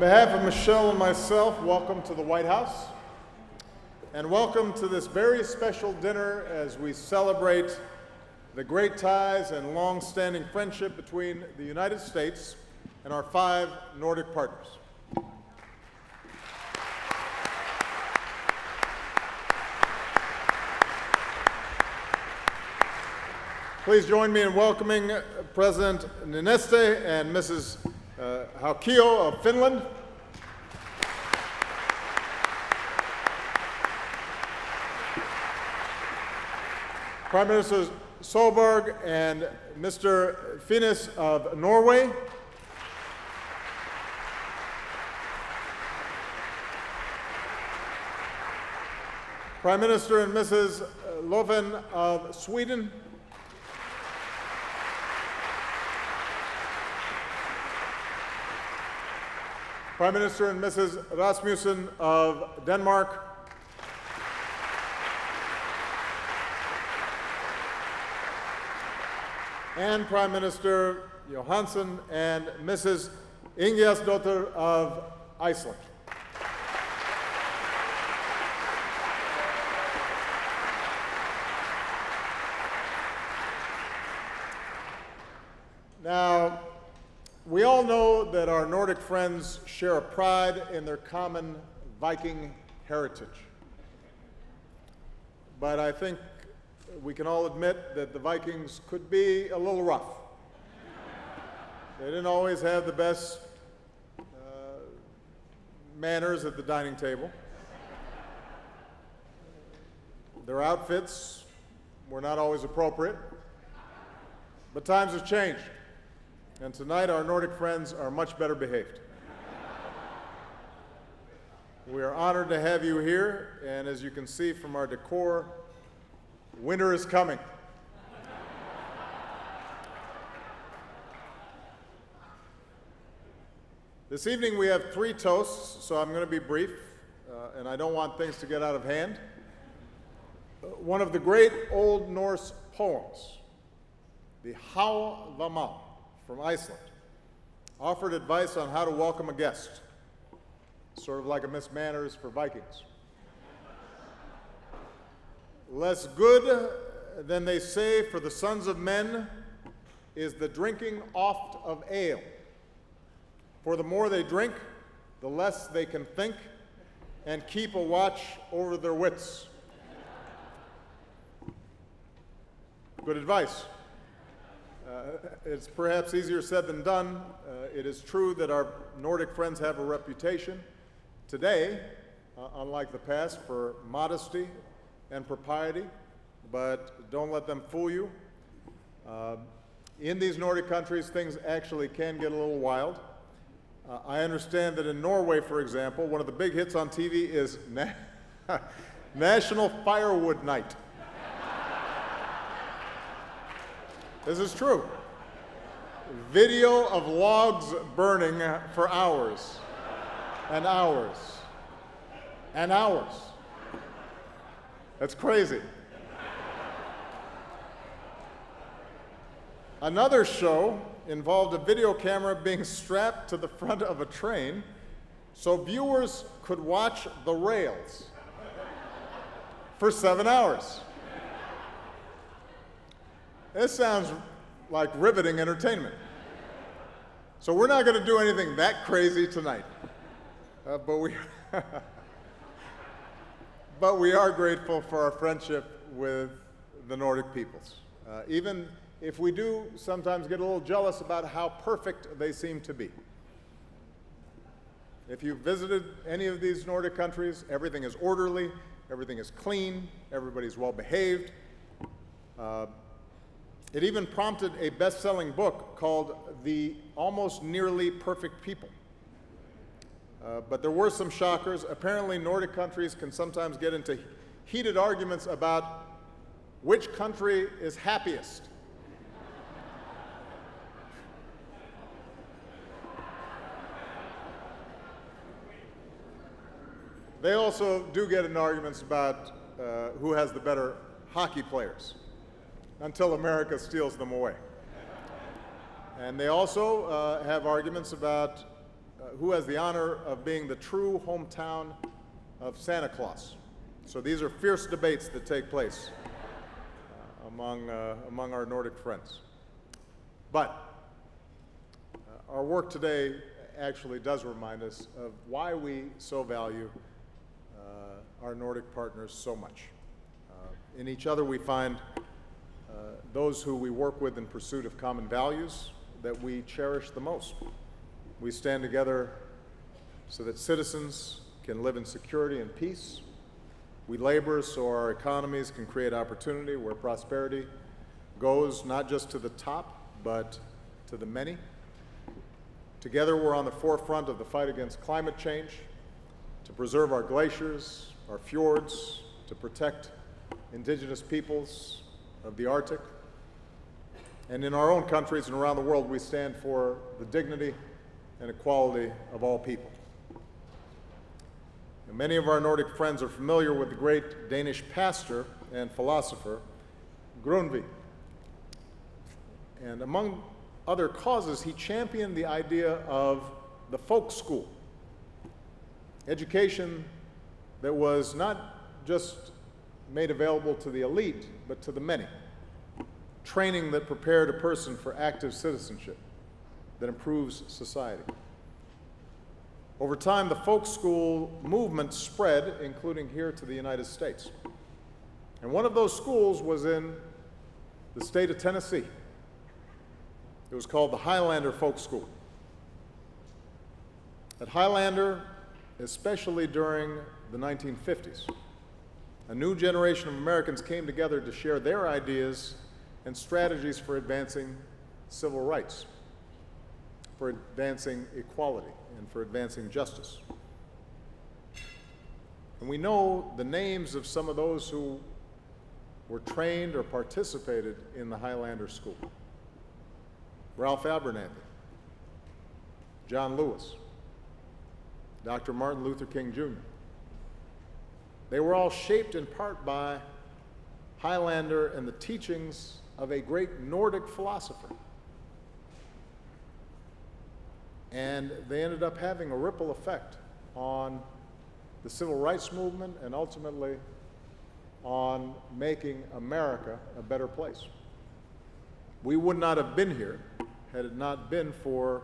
behalf of Michelle and myself, welcome to the White House, and welcome to this very special dinner as we celebrate the great ties and long-standing friendship between the United States and our 5 Nordic partners. Please join me in welcoming President Niinistö and Mrs. Haukio of Finland. Prime Minister Solberg and Mr. Finnes of Norway. Prime Minister and Mrs. Löfven of Sweden. Prime Minister and Mrs. Rasmussen of Denmark. And Prime Minister Johansson and Mrs. Ingjasdottir of Iceland. Now, we all know that our Nordic friends share a pride in their common Viking heritage. But I think we can all admit that the Vikings could be a little rough. They didn't always have the best manners at the dining table. Their outfits were not always appropriate. But times have changed. And tonight, our Nordic friends are much better behaved. We are honored to have you here, and as you can see from our decor, winter is coming. This evening, we have 3 toasts, so I'm going to be brief, and I don't want things to get out of hand. One of the great Old Norse poems, the Hávamál, from Iceland, offered advice on how to welcome a guest, sort of like a Miss Manners for Vikings. Less good than they say for the sons of men is the drinking oft of ale. For the more they drink, the less they can think and keep a watch over their wits. Good advice. It's perhaps easier said than done. It is true that our Nordic friends have a reputation today, unlike the past, for modesty and propriety, but don't let them fool you. In these Nordic countries, things actually can get a little wild. I understand that in Norway, for example, one of the big hits on TV is National Firewood Night. This is true. Video of logs burning for hours and hours and hours. That's crazy. Another show involved a video camera being strapped to the front of a train so viewers could watch the rails for 7 hours. This sounds like riveting entertainment. So we're not going to do anything that crazy tonight. But we are grateful for our friendship with the Nordic peoples. Even if we do sometimes get a little jealous about how perfect they seem to be. If you've visited any of these Nordic countries, everything is orderly, everything is clean, everybody's well behaved. It even prompted a best-selling book called The Almost Nearly Perfect People. But there were some shockers. Apparently, Nordic countries can sometimes get into heated arguments about which country is happiest. They also do get in arguments about who has the better hockey players, until America steals them away. And they also have arguments about who has the honor of being the true hometown of Santa Claus. So these are fierce debates that take place among our Nordic friends. But our work today actually does remind us of why we so value our Nordic partners so much. In each other we find those who we work with in pursuit of common values that we cherish the most. We stand together so that citizens can live in security and peace. We labor so our economies can create opportunity where prosperity goes not just to the top, but to the many. Together we're on the forefront of the fight against climate change, to preserve our glaciers, our fjords, to protect indigenous peoples of the Arctic. And in our own countries and around the world, we stand for the dignity and equality of all people. And many of our Nordic friends are familiar with the great Danish pastor and philosopher, Grundtvig. And among other causes, he championed the idea of the folk school, education that was not just made available to the elite, but to the many, training that prepared a person for active citizenship that improves society. Over time, the folk school movement spread, including here to the United States. And one of those schools was in the state of Tennessee. It was called the Highlander Folk School. At Highlander, especially during the 1950s, a new generation of Americans came together to share their ideas and strategies for advancing civil rights, for advancing equality, and for advancing justice. And we know the names of some of those who were trained or participated in the Highlander School. Ralph Abernathy, John Lewis, Dr. Martin Luther King Jr. They were all shaped in part by Highlander and the teachings of a great Nordic philosopher. And they ended up having a ripple effect on the civil rights movement and ultimately on making America a better place. We would not have been here had it not been for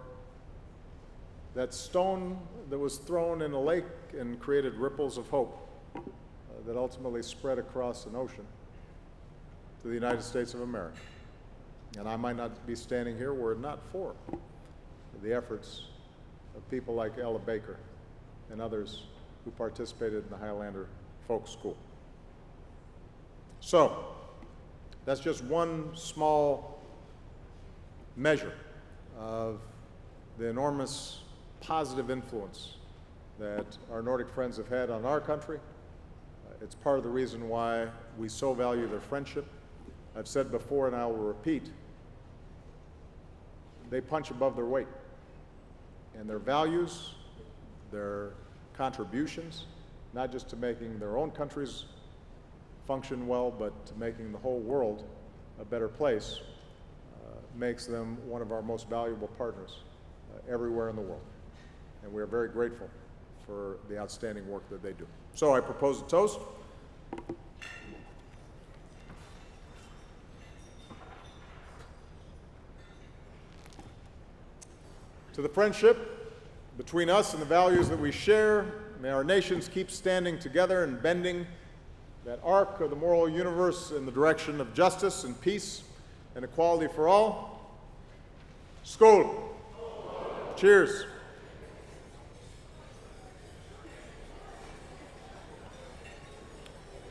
that stone that was thrown in a lake and created ripples of hope that ultimately spread across an ocean to the United States of America. And I might not be standing here were it not for the efforts of people like Ella Baker and others who participated in the Highlander Folk School. So, that's just one small measure of the enormous positive influence that our Nordic friends have had on our country. It's part of the reason why we so value their friendship. I've said before, and I will repeat, they punch above their weight. And their values, their contributions, not just to making their own countries function well, but to making the whole world a better place, makes them one of our most valuable partners everywhere in the world. And we are very grateful for the outstanding work that they do. So I propose a toast. To the friendship between us and the values that we share, may our nations keep standing together and bending that arc of the moral universe in the direction of justice and peace and equality for all. Skål. Cheers.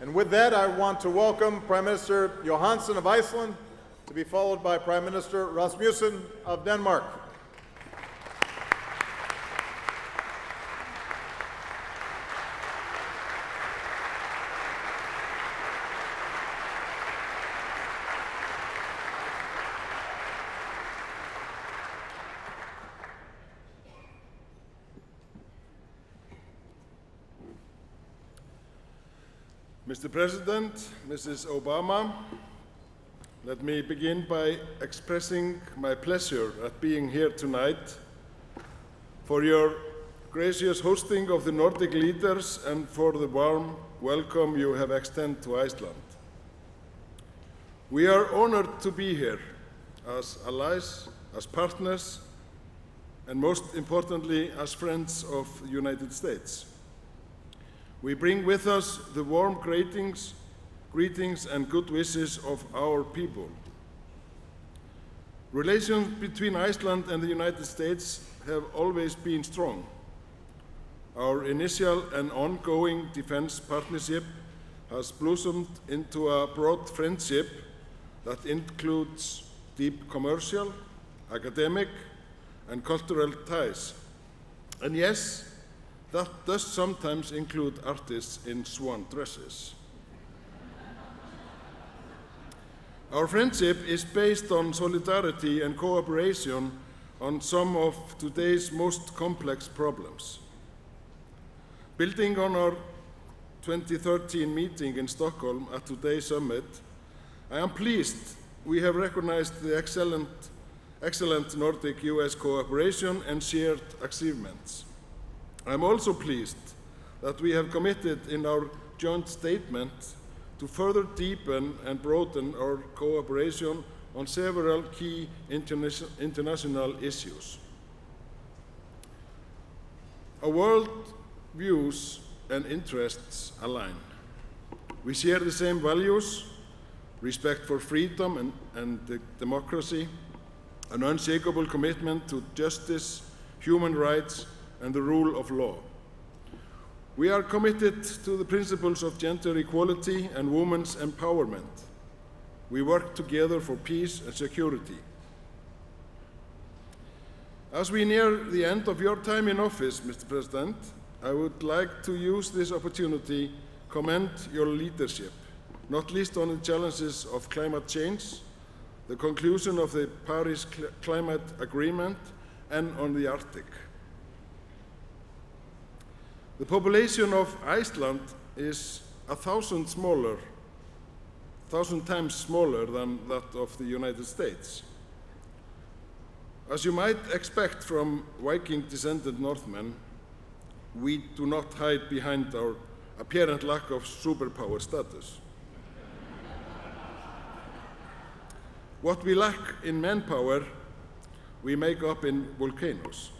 And with that, I want to welcome Prime Minister Johansson of Iceland, to be followed by Prime Minister Rasmussen of Denmark. Mr. President, Mrs. Obama, let me begin by expressing my pleasure at being here tonight for your gracious hosting of the Nordic leaders and for the warm welcome you have extended to Iceland. We are honored to be here as allies, as partners, and most importantly, as friends of the United States. We bring with us the warm greetings and good wishes of our people. Relations between Iceland and the United States have always been strong. Our initial and ongoing defense partnership has blossomed into a broad friendship that includes deep commercial, academic, and cultural ties. And yes, that does sometimes include artists in swan dresses. Our friendship is based on solidarity and cooperation on some of today's most complex problems. Building on our 2013 meeting in Stockholm at today's summit, I am pleased we have recognized the excellent Nordic-US cooperation and shared achievements. I am also pleased that we have committed in our joint statement to further deepen and broaden our cooperation on several key international issues. Our world views and interests align. We share the same values: respect for freedom and democracy, an unshakable commitment to justice, human rights, and the rule of law. We are committed to the principles of gender equality and women's empowerment. We work together for peace and security. As we near the end of your time in office, Mr. President, I would like to use this opportunity to commend your leadership, not least on the challenges of climate change, the conclusion of the Paris Climate Agreement, and on the Arctic. The population of Iceland is 1,000 times smaller than that of the United States. As you might expect from Viking-descended Northmen, we do not hide behind our apparent lack of superpower status. What we lack in manpower, we make up in volcanoes.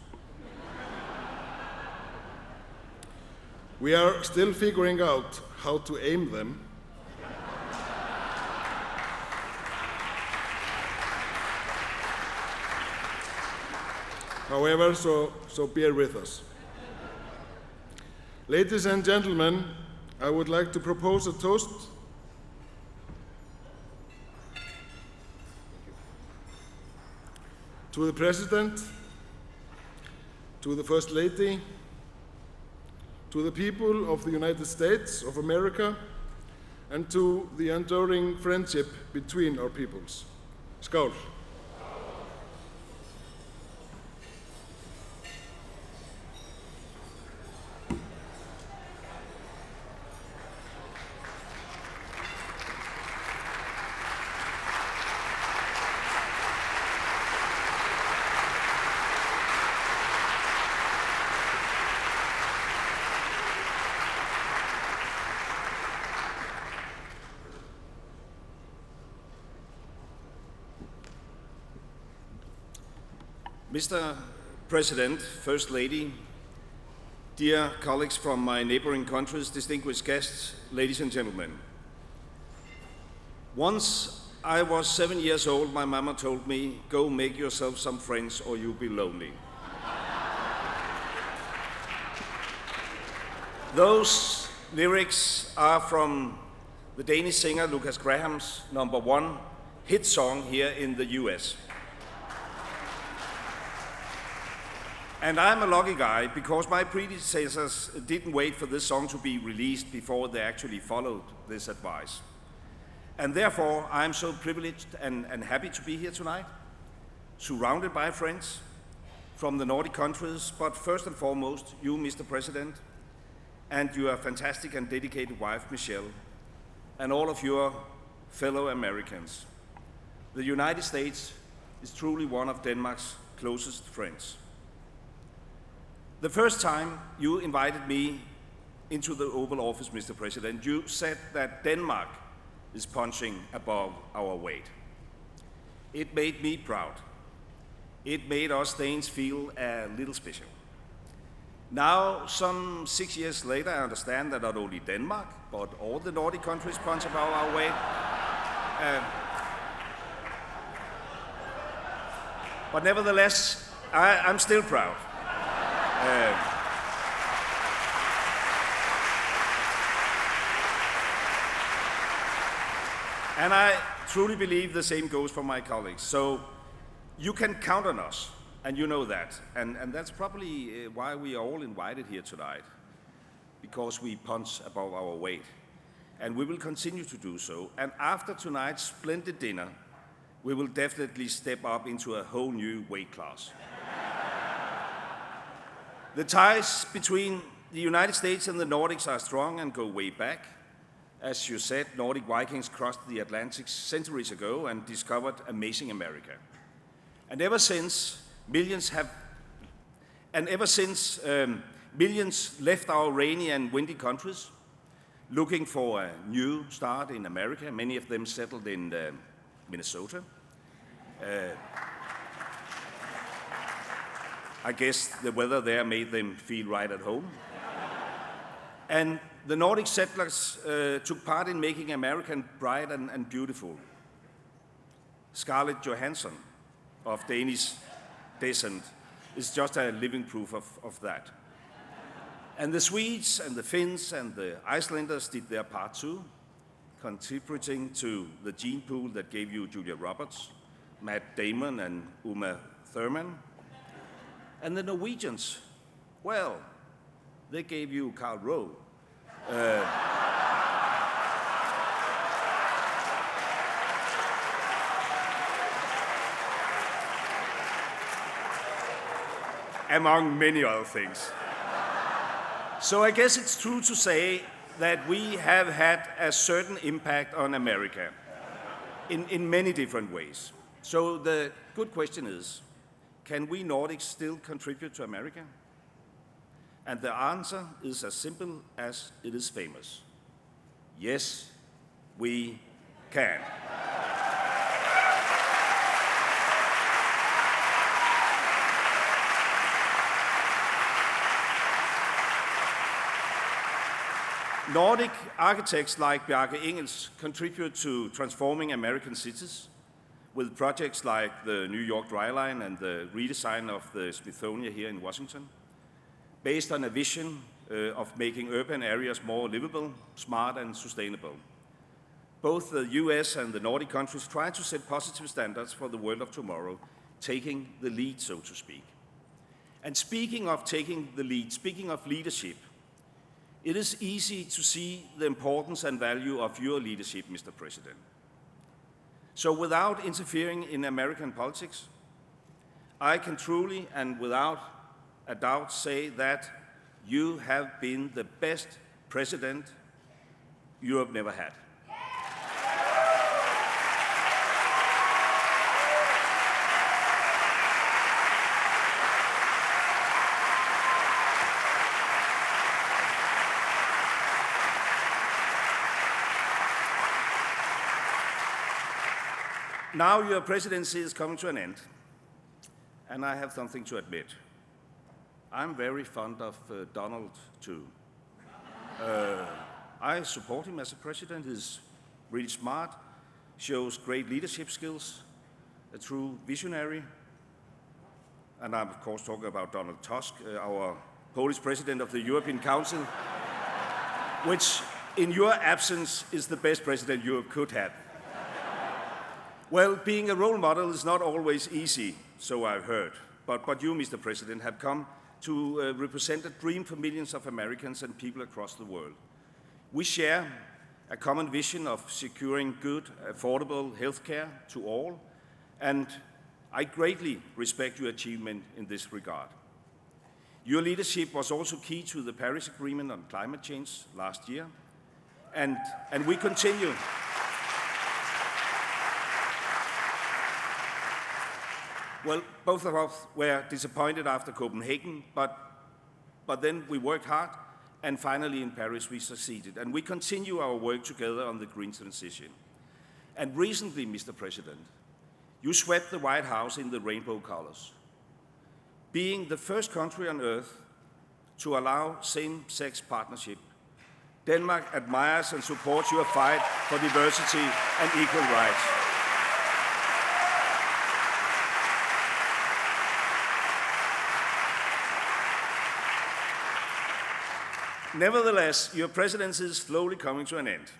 We are still figuring out how to aim them. However, so bear with us. Ladies and gentlemen, I would like to propose a toast to the President, to the First Lady, to the people of the United States of America, and to the enduring friendship between our peoples. Skål. Mr. President, First Lady, dear colleagues from my neighboring countries, distinguished guests, ladies and gentlemen. Once I was 7 years old, my mama told me, "Go make yourself some friends or you'll be lonely." Those lyrics are from the Danish singer Lucas Graham's #1 hit song here in the US. And I'm a lucky guy because my predecessors didn't wait for this song to be released before they actually followed this advice. And therefore, I'm so privileged and happy to be here tonight, surrounded by friends from the Nordic countries, but first and foremost, you, Mr. President, and your fantastic and dedicated wife, Michelle, and all of your fellow Americans. The United States is truly one of Denmark's closest friends. The first time you invited me into the Oval Office, Mr. President, you said that Denmark is punching above our weight. It made me proud. It made us Danes feel a little special. Now, some 6 years later, I understand that not only Denmark, but all the Nordic countries punch above our weight. But nevertheless, I'm still proud. And I truly believe the same goes for my colleagues. So you can count on us, and you know that. And that's probably why we are all invited here tonight, because we punch above our weight. And we will continue to do so. And after tonight's splendid dinner, we will definitely step up into a whole new weight class. The ties between the United States and the Nordics are strong and go way back. As you said, Nordic Vikings crossed the Atlantic centuries ago and discovered amazing America. And ever since, millions left our rainy and windy countries, looking for a new start in America. Many of them settled in Minnesota. I guess the weather there made them feel right at home. And the Nordic settlers took part in making America bright and beautiful. Scarlett Johansson, of Danish descent, is just a living proof of that. And the Swedes and the Finns and the Icelanders did their part too, contributing to the gene pool that gave you Julia Roberts, Matt Damon and Uma Thurman. And the Norwegians, well, they gave you Karl Rove. Among many other things. So I guess it's true to say that we have had a certain impact on America in many different ways. So the good question is, can we Nordics still contribute to America? And the answer is as simple as it is famous. Yes, we can. Nordic architects like Bjarke Ingels contribute to transforming American cities with projects like the New York Dry Line and the redesign of the Smithsonian here in Washington, based on a vision of making urban areas more livable, smart, and sustainable. Both the US and the Nordic countries try to set positive standards for the world of tomorrow, taking the lead, so to speak. And speaking of taking the lead, speaking of leadership, it is easy to see the importance and value of your leadership, Mr. President. So without interfering in American politics, I can truly and without a doubt say that you have been the best president Europe never had. Now your presidency is coming to an end, and I have something to admit. I'm very fond of Donald, too. I support him as a president. He's really smart, shows great leadership skills, a true visionary. And I'm, of course, talking about Donald Tusk, our Polish president of the European Council, which, in your absence, is the best president Europe could have. Well, being a role model is not always easy, so I've heard. But you, Mr. President, have come to represent a dream for millions of Americans and people across the world. We share a common vision of securing good, affordable health care to all, and I greatly respect your achievement in this regard. Your leadership was also key to the Paris Agreement on climate change last year, and we continue. Well, both of us were disappointed after Copenhagen, but but then we worked hard, and finally in Paris we succeeded. And we continue our work together on the green transition. And recently, Mr. President, you swept the White House in the rainbow colors, being the first country on earth to allow same-sex partnership. Denmark admires and supports your fight for diversity and equal rights. Nevertheless, your presidency is slowly coming to an end.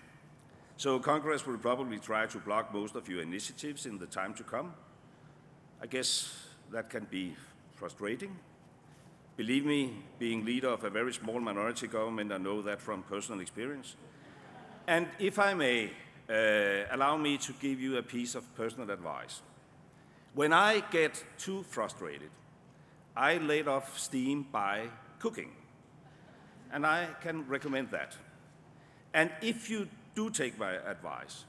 So Congress will probably try to block most of your initiatives in the time to come. I guess that can be frustrating. Believe me, being leader of a very small minority government, I know that from personal experience. And if I may, allow me to give you a piece of personal advice. When I get too frustrated, I let off steam by cooking. And I can recommend that. And if you do take my advice,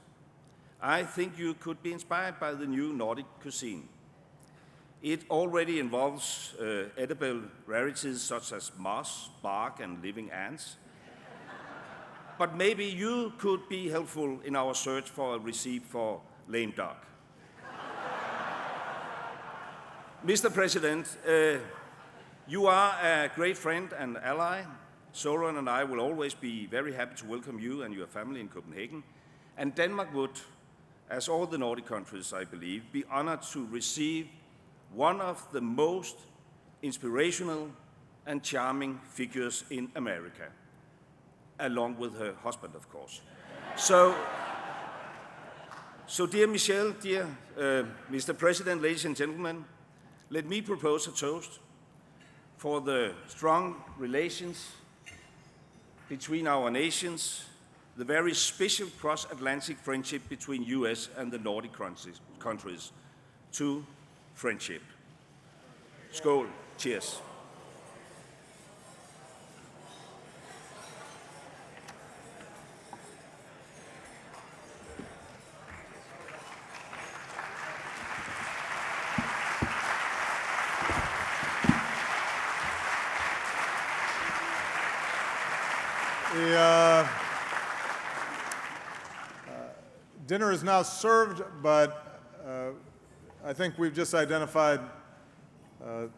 I think you could be inspired by the new Nordic cuisine. It already involves edible rarities such as moss, bark, and living ants. But maybe you could be helpful in our search for a recipe for lame duck. Mr. President, you are a great friend and ally. Søren and I will always be very happy to welcome you and your family in Copenhagen. And Denmark would, as all the Nordic countries, I believe, be honored to receive one of the most inspirational and charming figures in America, along with her husband, of course. So dear Michelle, dear Mr. President, ladies and gentlemen, let me propose a toast for the strong relations between our nations, the very special cross-Atlantic friendship between US and the Nordic countries, to friendship. Skål. Cheers. Dinner is now served, but I think we've just identified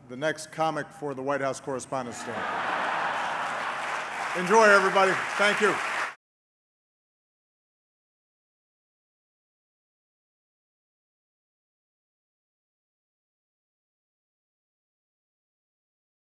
the next comic for the White House Correspondents' Dinner. Enjoy, everybody. Thank you.